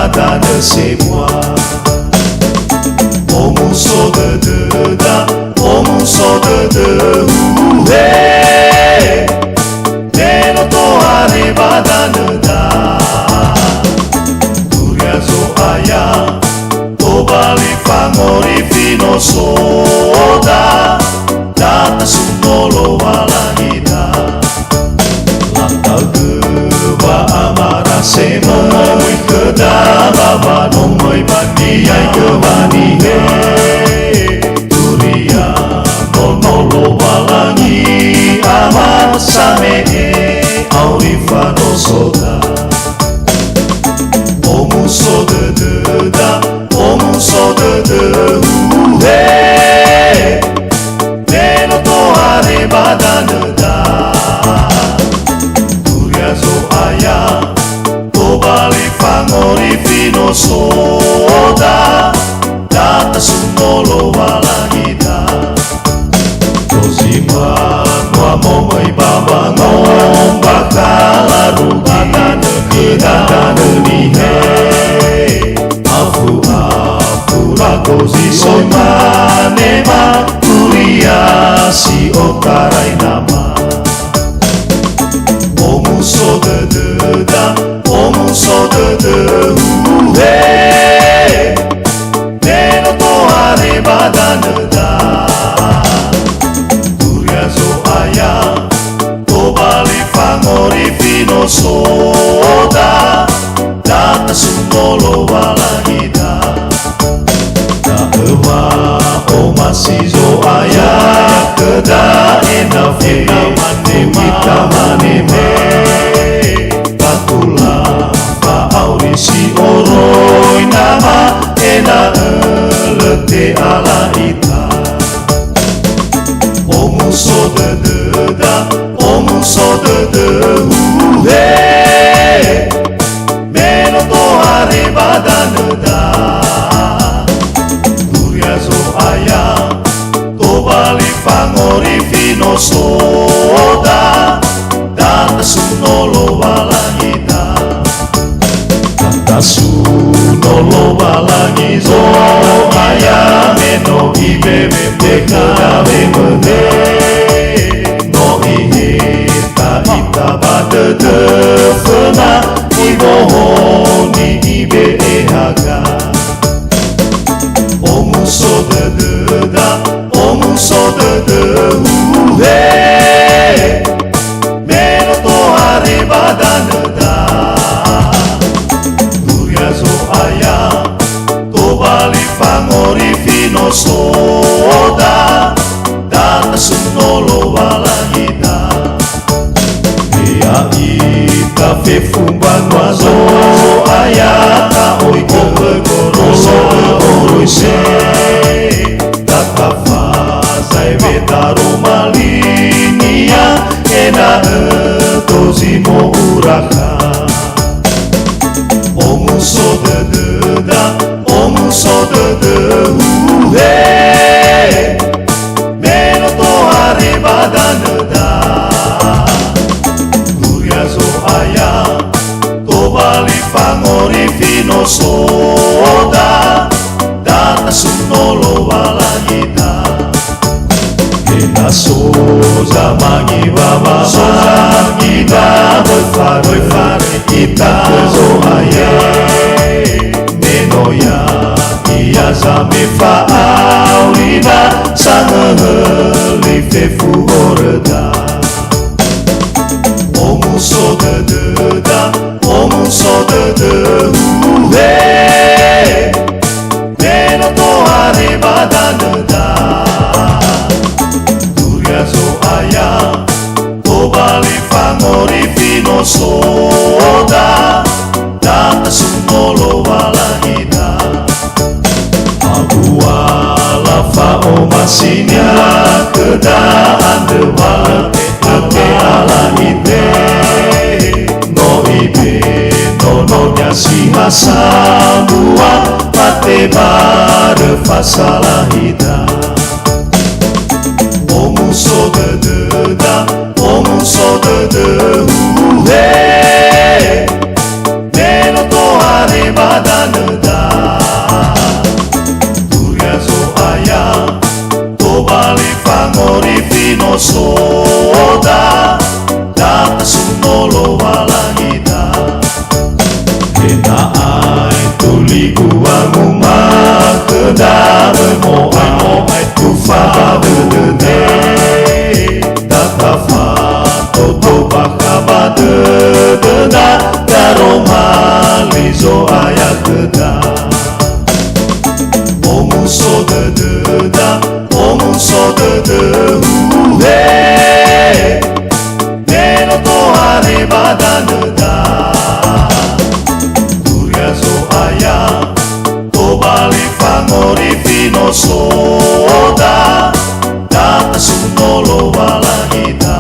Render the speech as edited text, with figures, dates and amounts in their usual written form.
badane semua. Omu so de da, omu so de Neno to are badane da. Turia zo aya, to bali fangori fino soda. Data sunolo walangida. Lantal geba amara sema moi kedama manomoi bandiai kemani he. Turia nonolo walangi ama same aurifa no soda. Omu so de da, omu so de Neno to are badane da. Turia zo aya, to bali fangori fino soda. Data sunolo walangida. Tozima noa momoi baba no bakala rugidane kidane nihe. Afu rakozi somanema. Turia si otarai nama. Omu so de da, omu so de Neno to are badane da. Turia zo aya, to bali fangori fino soda. Data sunolo walangida. O masizo aya keda ena kita maneme. Patula pa aurisi oroi nama ena lete ala ita. Omu so de da, omu so de Neno to are badane da. Aya, to bali fangori fino soda. Data sunolo walangida. Data sunolo walangizo. Aya meno ibebe dekada bemene. No ihita ita bade defena. Ibohoni ibe ehaga. Omu so de da, omu so de Neno to are badane da. Turia zo aya, to bali fangori fino soda. Data sunolo walangida. Ia ita fefumban wazo aya ta oi kegoro so se takafa sai vetaro malinia ena tozimo uraka. Omu so de da, omu so de Neno to are badane da. Turia zo aya, to bali fangori fino soda. Data sunolo walangida. Ena soza mangi baba mangida. Boy fare kita zo aya. Neno ya iya zame fa aurida. Sangeli fefu gorda. Omu so de da, omu so de Neno to are badane da. Turia zo aya, to bali fangori fino soda. Data sunolo walangida. Abu ala fa o masinya keda andewa ate ala ite. No ibe no nyasi hasa bua. Ate bare fasalahida. Omu so de da, omu so de Neno to are badane da moai tu fa de tatafa toto bakaba de da daroma lizo ayakda omu so de da omu so de he neno to hare badana da Turia zo aya to bali fangori fino soda da sunolo wala ita